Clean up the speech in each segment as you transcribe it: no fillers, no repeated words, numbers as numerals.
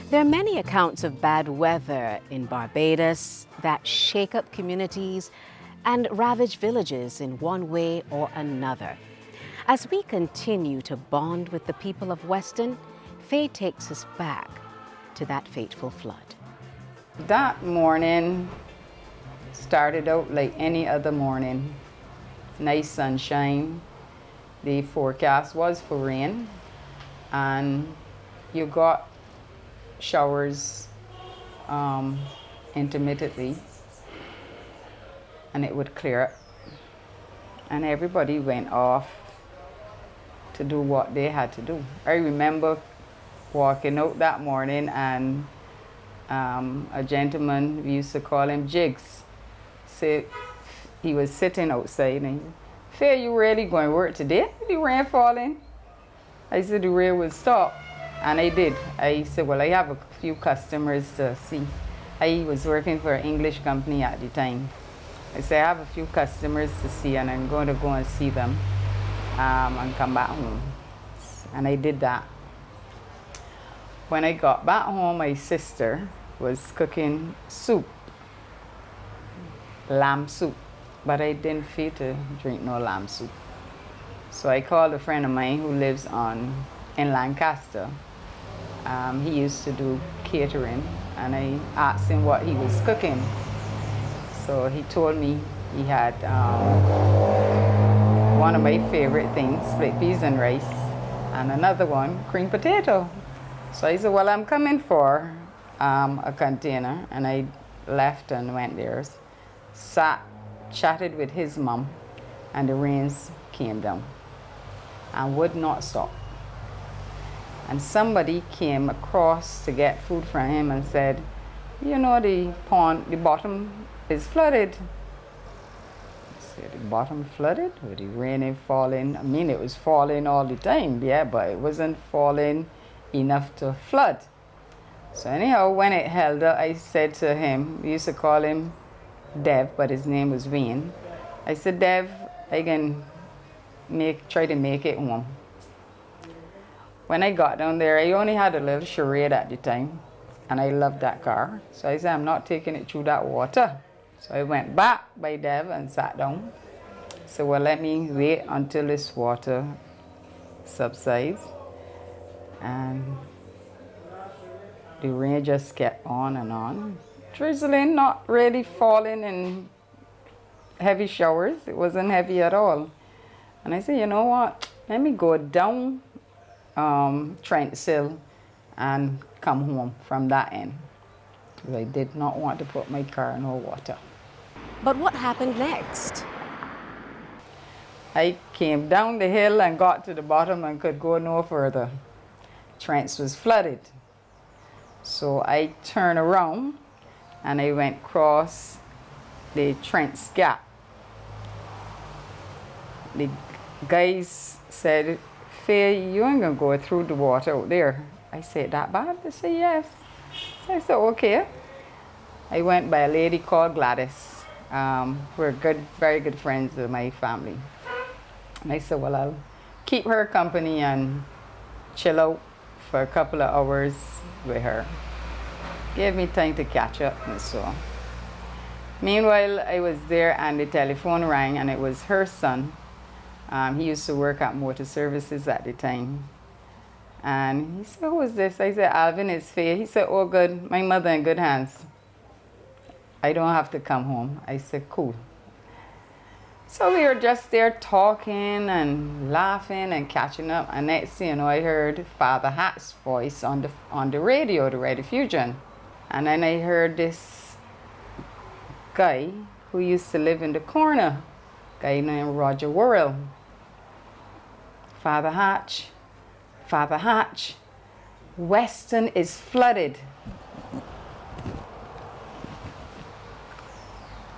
There are many accounts of bad weather in Barbados that shake up communities and ravage villages in one way or another. As we continue to bond with the people of Weston, Faye takes us back to that fateful flood. That morning started out like any other morning. Nice sunshine. The forecast was for rain, and you got showers intermittently, and it would clear up, and everybody went off to do what they had to do. I remember walking out that morning, and a gentleman, we used to call him Jigs, said he was sitting outside, and he said, "Faye, you really going to work today? The rain falling?" I said the rain would stop, and I did. I said, well, I have a few customers to see. I was working for an English company at the time. I said, I have a few customers to see, and I'm going to go and see them and come back home. And I did that. When I got back home, my sister was cooking soup, lamb soup, but I didn't feel to drink no lamb soup. So I called a friend of mine who lives in Lancaster. He used to do catering, and I asked him what he was cooking. So he told me he had one of my favorite things, split peas and rice, and another one, cream potato. So I said, well, I'm coming for a container, and I left and went there, sat, chatted with his mom, and the rains came down and would not stop. And somebody came across to get food from him and said, you know, the pond, the bottom is flooded. I said, the bottom flooded? With the rain falling? I mean, it was falling all the time, yeah, but it wasn't falling enough to flood. So anyhow, when it held up, I said to him, we used to call him Dev, but his name was Wayne. I said, Dev, I can try to make it home. When I got down there, I only had a little charade at the time, and I loved that car. So I said, I'm not taking it through that water. So I went back by Dev and sat down. So, well, let me wait until this water subsides. And the rain just kept on, drizzling, not really falling in heavy showers. It wasn't heavy at all. And I said, you know what, let me go down Trent Sill and come home from that end. Because I did not want to put my car in no water. But what happened next? I came down the hill and got to the bottom and could go no further. Trent was flooded. So I turned around and I went across the Trent's Gap. The guys said, Faye, you ain't gonna go through the water out there. I said, that bad? They said, yes. So I said, okay. I went by a lady called Gladys. We're good, very good friends with my family. And I said, well, I'll keep her company and chill out for a couple of hours with her. Gave me time to catch up and so. Meanwhile, I was there and the telephone rang, and it was her son. He used to work at Motor Services at the time. And he said, who is this? I said, Alvin, it's Faye. He said, oh, good, my mother in good hands. I don't have to come home. I said, cool. So we were just there talking and laughing and catching up. And next thing you know, I heard Father Hat's voice on the radio, the Radio Fusion. And then I heard this guy who used to live in the corner, guy named Roger Worrell. Father Hatch, Weston is flooded.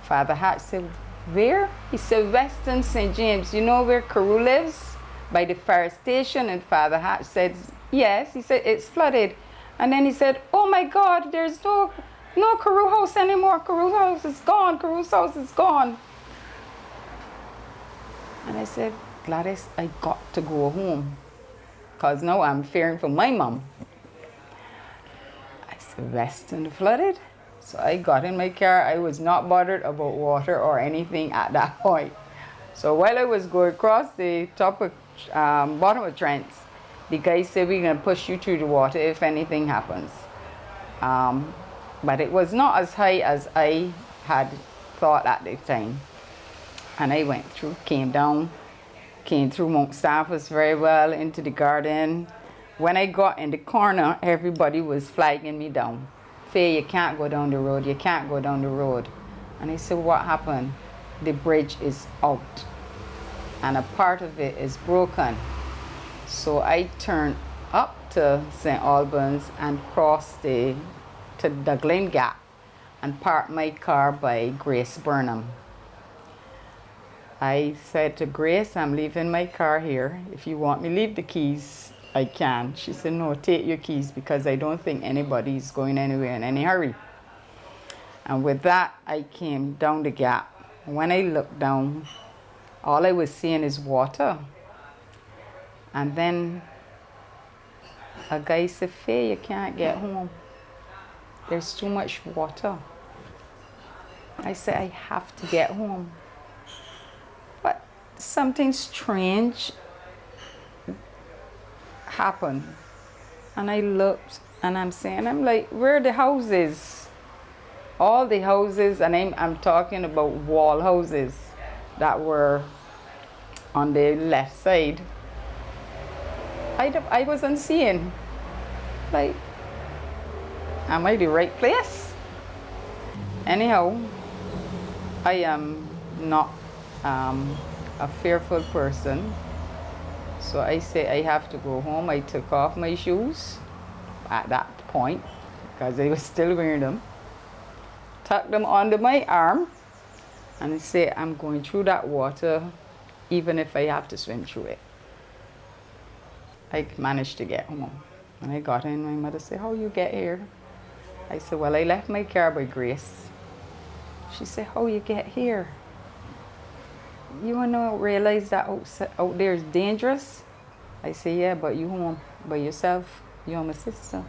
Father Hatch said, where? He said, Weston, St. James. You know where Karu lives? By the fire station. And Father Hatch said, yes. He said, it's flooded. And then he said, oh my God, there's no No Carew house anymore. Carew house is gone. Carew's house is gone. And I said, Gladys, I got to go home. Because now I'm fearing for my mom. I said, Weston flooded. So I got in my car. I was not bothered about water or anything at that point. So while I was going across the top of, bottom of Trent, the guy said, we're going to push you through the water if anything happens. But it was not as high as I had thought at the time. And I went through, came through Mount Stafford very well into the garden. When I got in the corner, everybody was flagging me down. Faye, you can't go down the road, you can't go down the road. And I said, what happened? The bridge is out and a part of it is broken. So I turned up to St. Albans and crossed to the Glen Gap and parked my car by Grace Burnham. I said to Grace, I'm leaving my car here. If you want me to leave the keys, I can. She said, no, take your keys because I don't think anybody's going anywhere in any hurry. And with that, I came down the gap. When I looked down, all I was seeing is water. And then a guy said, Faye, you can't get home. There's too much water. I said, I have to get home. But something strange happened. And I looked and I'm like, where are the houses? All the houses, and I'm talking about wall houses that were on the left side. I wasn't seeing. Like, am I the right place? Anyhow, I am not a fearful person. So I say I have to go home. I took off my shoes at that point because I was still wearing them. Tucked them under my arm and I say I'm going through that water even if I have to swim through it. I managed to get home. When I got in, my mother said, how you get here? I said, well, I left my car by Grace. She said, how you get here? You want to realize that out there is dangerous? I said, yeah, but you home by yourself. You're my sister.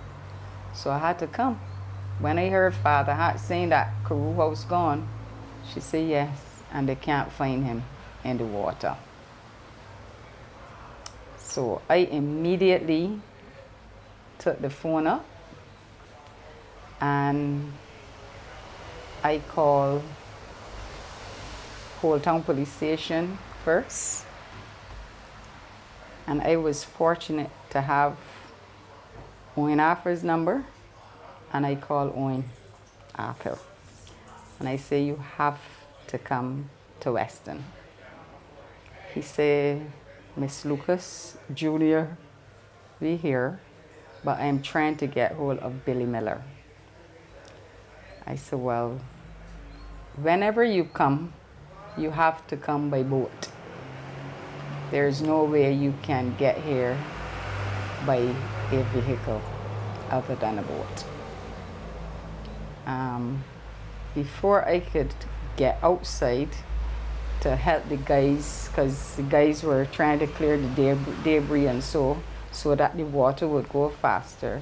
So I had to come. When I heard Father had saying that Carew house gone, she said yes, and they can't find him in the water. So I immediately took the phone up and I called Whole Town Police Station first. And I was fortunate to have Owen Arthur's number, and I called Owen Arthur. And I say, you have to come to Weston. He said, Miss Lucas, Junior, we here, but I'm trying to get hold of Billy Miller. I said, well, whenever you come, you have to come by boat. There's no way you can get here by a vehicle other than a boat. Before I could get outside to help the guys, because the guys were trying to clear the debris and so that the water would go faster,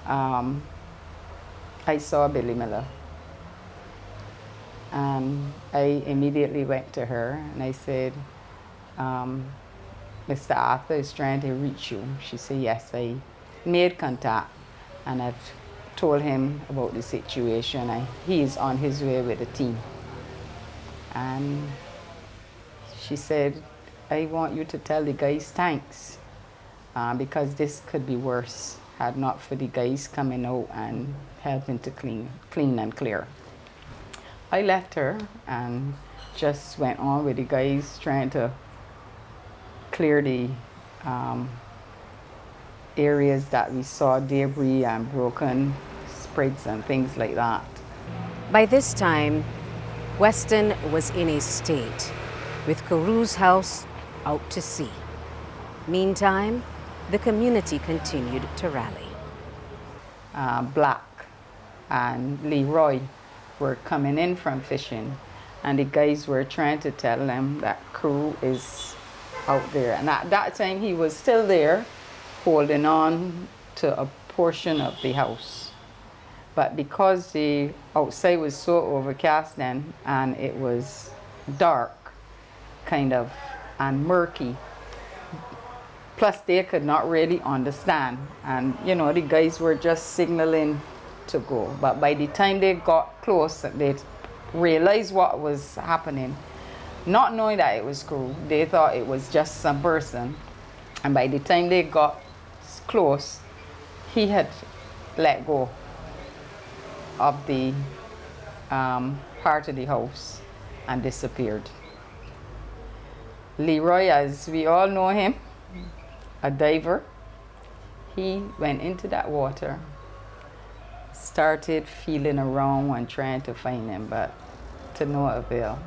I saw Billy Miller. I immediately went to her and I said, Mr. Arthur is trying to reach you. She said, yes. I made contact and I've told him about the situation. He is on his way with the team. And she said, I want you to tell the guys thanks because this could be worse had not for the guys coming out and helping to clean and clear. I left her and just went on with the guys trying to clear the areas that we saw debris and broken sprigs and things like that. By this time, Weston was in a state, with Carew's house out to sea. Meantime, the community continued to rally. Black and Leroy were coming in from fishing, and the guys were trying to tell them that Karu is out there. And at that time, he was still there, holding on to a portion of the house. But because the outside was so overcast then, and it was dark, kind of, and murky, plus they could not really understand. And, you know, the guys were just signaling to go. But by the time they got close, they realized what was happening. Not knowing that it was Karu, they thought it was just some person. And by the time they got close, he had let go of the part of the house and disappeared. Leroy, as we all know him, a diver, he went into that water, started feeling around and trying to find him, but to no avail.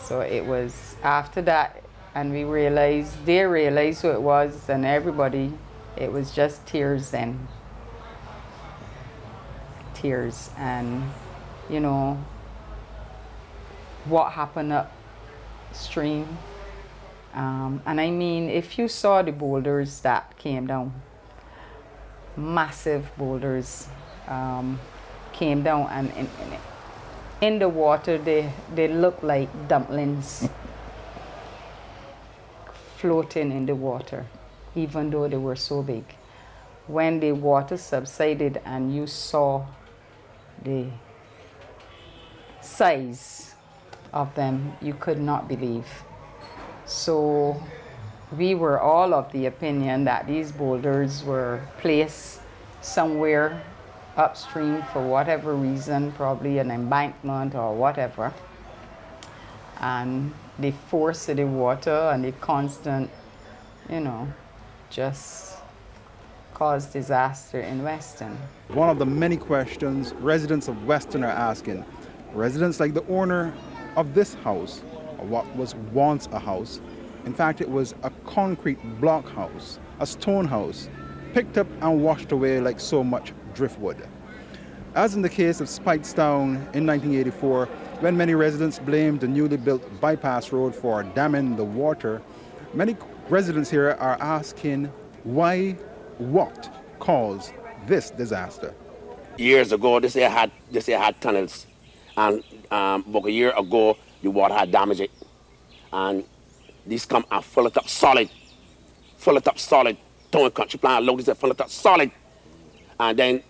So it was after that, and they realized who it was, and everybody, it was just tears then. Tears, and you know, what happened upstream. And I mean, if you saw the boulders that came down, massive boulders came down, and in the water, they looked like dumplings floating in the water, even though they were so big. When the water subsided and you saw the size of them, you could not believe. So we were all of the opinion that these boulders were placed somewhere upstream for whatever reason, probably an embankment or whatever. And the force of the water and the constant, you know, just caused disaster in Weston. One of the many questions residents of Weston are asking, residents like the owner of this house, or what was once a house, in fact it was a concrete block house, a stone house, picked up and washed away like so much driftwood. As in the case of Speightstown in 1984, when many residents blamed the newly built bypass road for damming the water, many residents here are asking why, what caused this disaster. Years ago, they say had tunnels, and about a year ago, the water had damaged it, and these come and fill it up solid, towing country plan load this, fill it up solid, and then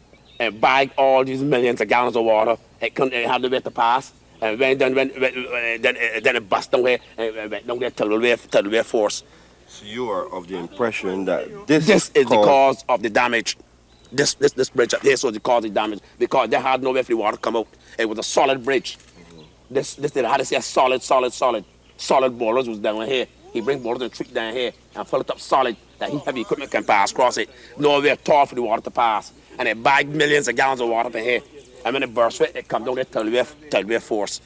bag all these millions of gallons of water. It had the way to pass, and then it bust down here and went down there till the way force. So you are of the impression that this is the cause of the damage. This bridge up here was the cause of the damage, because they had nowhere for the water to come out. It was a solid bridge. This they had to say solid boulders was down here. He bring boulders and treat down here and fill it up solid that heavy equipment can pass across it. Nowhere tall for the water to pass. And it bagged millions of gallons of water up in here. And when it burst it come down there till the way force.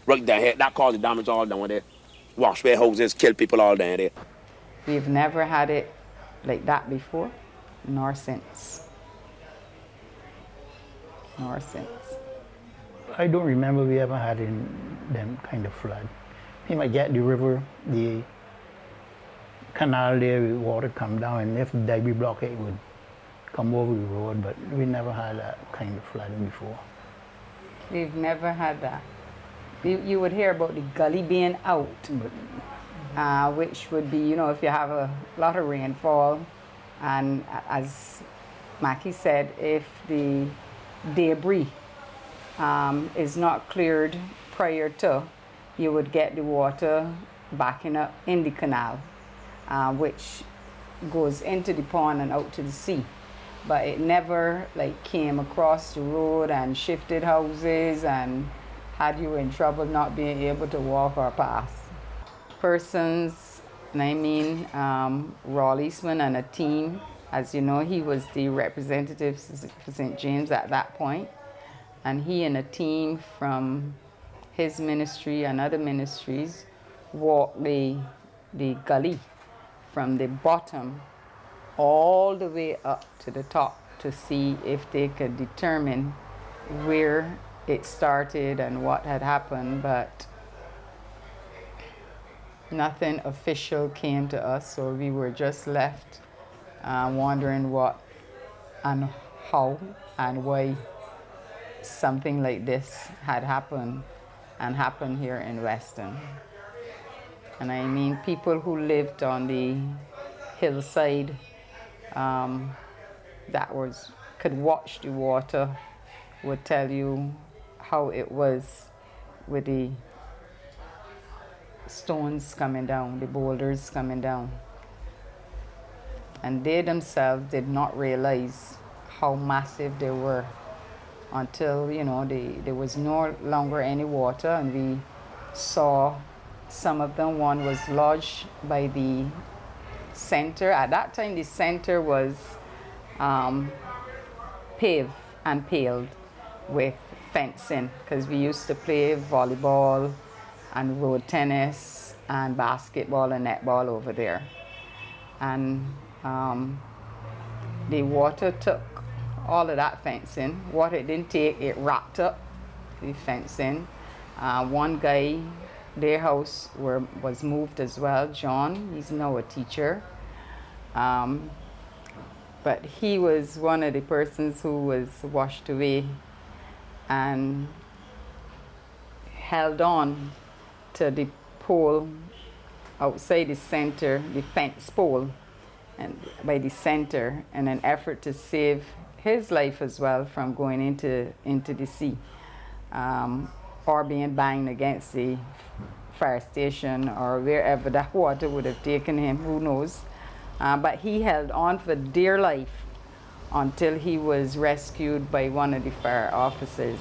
Right down here. That caused the damage all down there. Wash away houses, kill people all down there. We've never had it like that before, nor since. I don't remember we ever had them kind of flood. You might get the river, the canal there, the water come down, and if the debris block it would come over the road, but we never had that kind of flooding before. We've never had that. You would hear about the gully being out, which would be, you know, if you have a lot of rainfall, and as Mackie said, if the debris is not cleared prior to, you would get the water backing up in the canal, which goes into the pond and out to the sea. But it never like came across the road and shifted houses and had you in trouble not being able to walk or pass. Persons, and I mean Raw Eastman and a team, as you know, he was the representative for St. James at that point, and he and a team from his ministry and other ministries walked the gully from the bottom all the way up to the top to see if they could determine where it started and what had happened, but nothing official came to us, so we were just left wondering what and how and why something like this had happened and happened here in Weston. And I mean, people who lived on the hillside could watch the water would tell you how it was with the stones coming down, the boulders coming down. And they themselves did not realize how massive they were until, you know, there was no longer any water, and we saw some of them. One was lodged by the center. At that time, the center was paved and paled with fencing, because we used to play volleyball and road tennis and basketball and netball over there. And the water took all of that fencing. What it didn't take, it wrapped up the fencing. One guy, their house was moved as well, John. He's now a teacher. But he was one of the persons who was washed away and held on to the pole outside the center, the fence pole, and by the center, in an effort to save his life as well from going into the sea, or being banged against the fire station or wherever that water would have taken him, who knows. But he held on for dear life until he was rescued by one of the fire officers.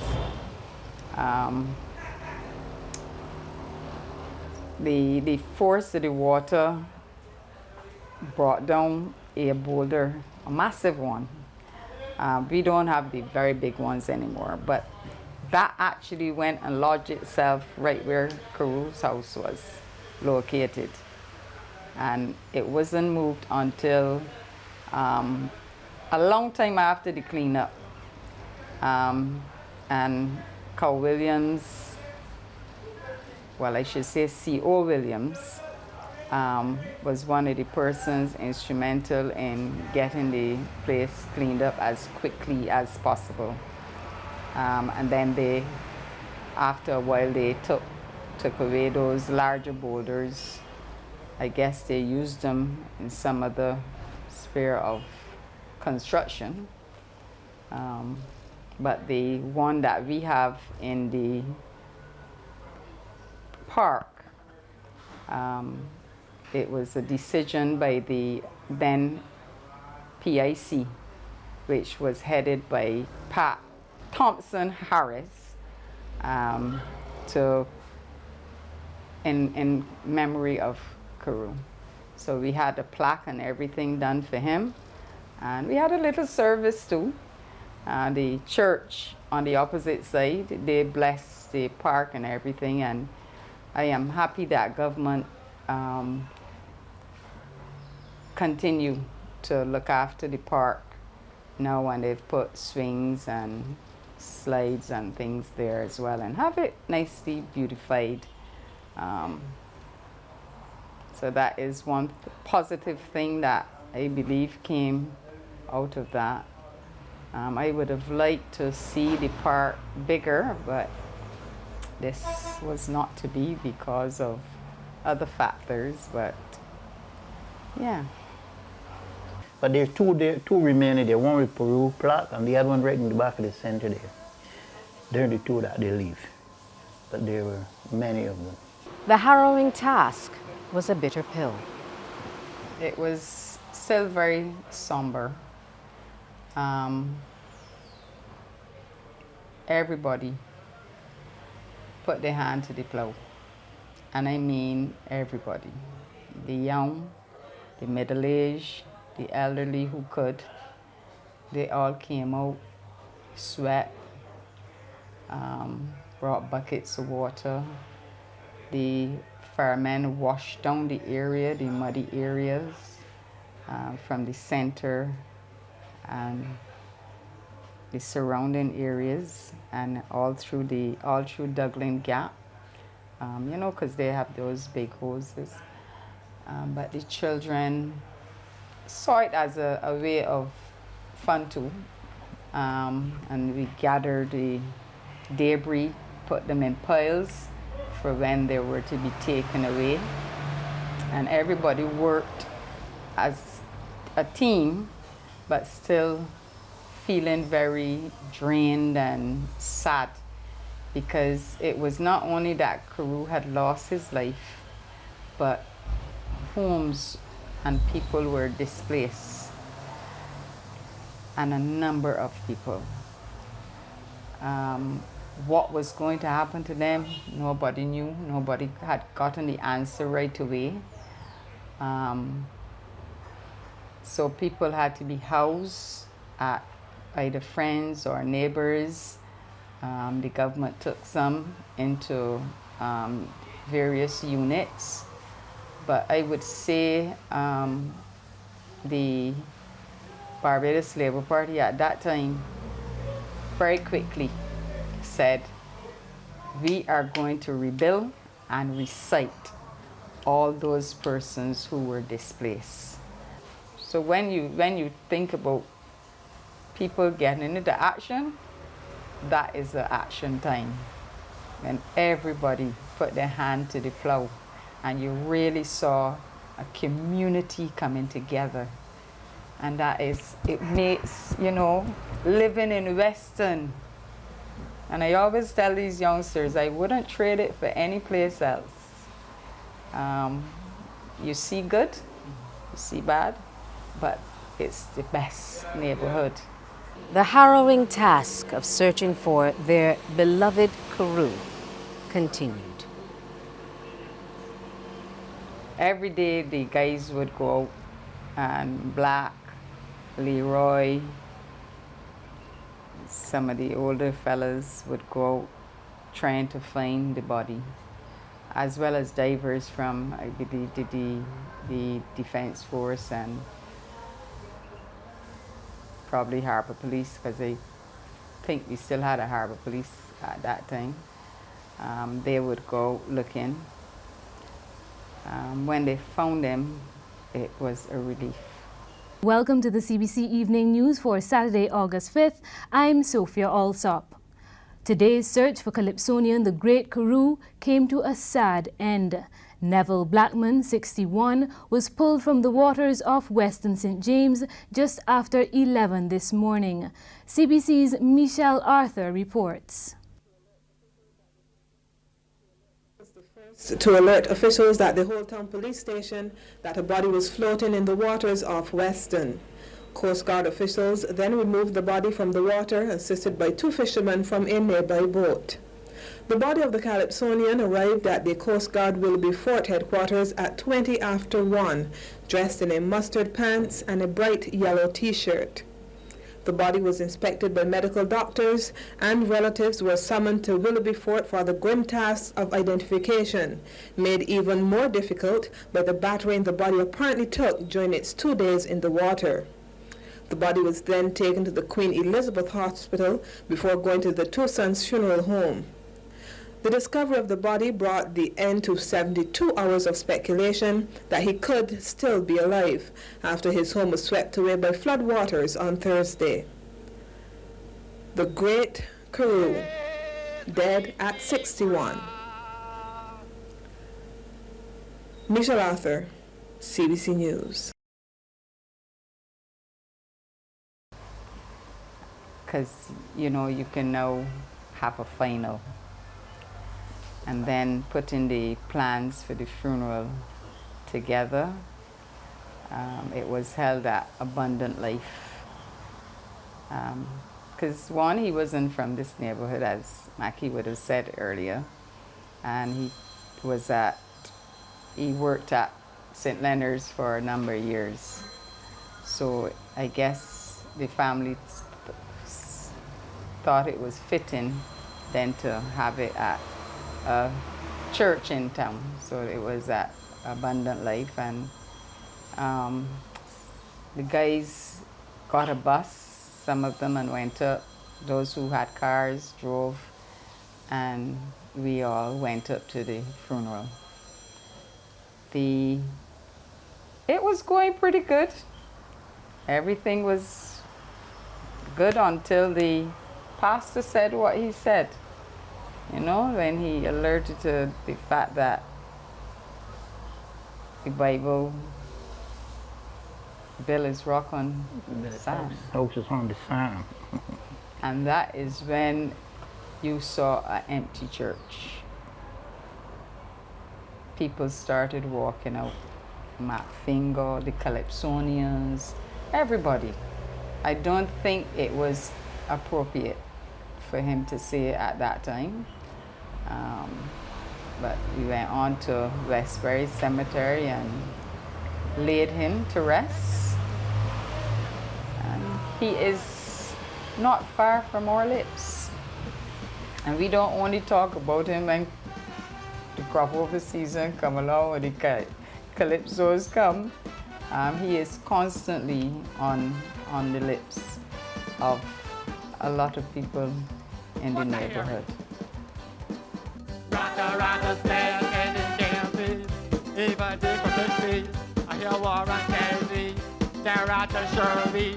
The force of the water brought down a boulder, a massive one. We don't have the very big ones anymore, but that actually went and lodged itself right where Karu's house was located. And it wasn't moved until a long time after the cleanup. And Carl Williams, well, I should say C.O. Williams, was one of the persons instrumental in getting the place cleaned up as quickly as possible. And then after a while, they took away those larger boulders. I guess they used them in some other sphere of construction. But the one that we have in the park, it was a decision by the then PIC, which was headed by Pat Thompson Harris, in memory of Karu. So we had a plaque and everything done for him, and we had a little service too. The church on the opposite side, they blessed the park and everything, and I am happy that government continue to look after the park now, when they've put swings and slides and things there as well, and have it nicely beautified. So that is one positive thing that I believe came out of that. I would have liked to see the park bigger, but this was not to be because of other factors, but yeah. But there's two remaining there, one with Peru plaque and the other one right in the back of the center there. They're the two that they leave, but there were many of them. The harrowing task was a bitter pill. It was still very somber. Everybody put their hand to the plow, and I mean everybody. The young, the middle-aged, the elderly who could, they all came out, sweat, brought buckets of water. The firemen washed down the area, the muddy areas, from the center, and the surrounding areas and all through Dublin Gap, you know, because they have those big hoses. But the children saw it as a way of fun too. And we gathered the debris, put them in piles for when they were to be taken away. And everybody worked as a team, but still feeling very drained and sad, because it was not only that Karu had lost his life, but homes and people were displaced, and a number of people. What was going to happen to them, nobody knew. Nobody had gotten the answer right away. So people had to be housed at either friends or neighbors. The government took some into various units. But I would say the Barbados Labour Party at that time very quickly said, we are going to rebuild and recite all those persons who were displaced. So when you think about people getting into action, that is the action time. When everybody put their hand to the plow and you really saw a community coming together. And that is, it makes, you know, living in Weston. And I always tell these youngsters, I wouldn't trade it for any place else. You see good, you see bad, but it's the best neighborhood. The harrowing task of searching for their beloved Karu continued. Every day the guys would go out, and Black, Leroy, some of the older fellas would go out trying to find the body, as well as divers from the Defense Force and probably Harbour Police, because I think we still had a Harbour Police at that time. They would go looking. When they found them, it was a relief. Welcome to the CBC Evening News for Saturday, August 5th. I'm Sophia Alsop. Today's search for Calypsonian the Great Carew came to a sad end. Neville Blackman, 61, was pulled from the waters off Weston St. James just after 11 this morning. CBC's Michelle Arthur reports. To alert officials at the Old Town Police Station that a body was floating in the waters off Weston. Coast Guard officials then removed the body from the water, assisted by 2 fishermen from a nearby boat. The body of the Calypsonian arrived at the Coast Guard Willoughby Fort headquarters at 20 after 1, dressed in a mustard pants and a bright yellow t-shirt. The body was inspected by medical doctors, and relatives were summoned to Willoughby Fort for the grim task of identification, made even more difficult by the battering the body apparently took during its 2 days in the water. The body was then taken to the Queen Elizabeth Hospital before going to the Two Sons Funeral Home. The discovery of the body brought the end to 72 hours of speculation that he could still be alive after his home was swept away by flood waters on Thursday. The Great Carew, dead at 61. Michelle Arthur, CBC News. Because, you know, you can now have a final. And then putting the plans for the funeral together. It was held at Abundant Life. Because one, he wasn't from this neighborhood, as Mackie would have said earlier. And he worked at St. Leonard's for a number of years. So I guess the family thought it was fitting then to have it at a church in town. So it was at Abundant Life, and the guys got a bus, some of them, and went up Those who had cars drove, and we all went up to the funeral. It was going pretty good. Everything was good until the pastor said what he said. You know, when he alerted to the fact that the Bible bill is rock on sand. House is on the sand. And that is when you saw an empty church. People started walking out. Mac Finger, the Calypsonians, everybody. I don't think it was appropriate for him to say it at that time. But we went on to Westbury Cemetery and laid him to rest. And he is not far from our lips. And we don't only talk about him when the crop over season come along or the calypsos come. He is constantly on the lips of a lot of people in the neighborhood. Even they could be, I hear Warren Kennedy, they're at the Sherby.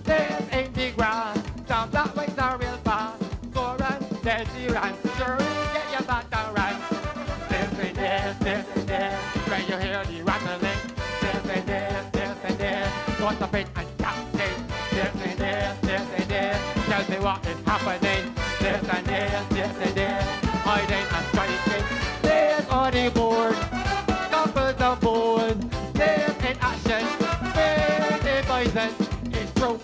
This ain't the ground, some black ways are real fast. Go run, there's the run, Sherby, get your back down right. This and this, when you hear the rattling. This and this, got the pit and captain. This and this, tell me what is happening. This and this, hiding and striking. There's on the board. Couples of bones, they're in action. Where the poison is throw.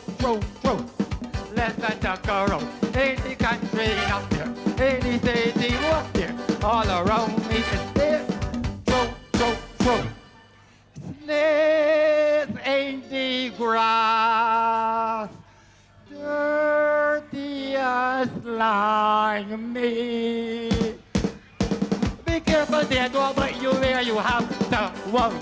Less than the Karu. In the country up there, in the city up there, all around me is there. Throw. Snails ain't the grass, dirty as slimy. Be careful there, don't bite you where you have the one.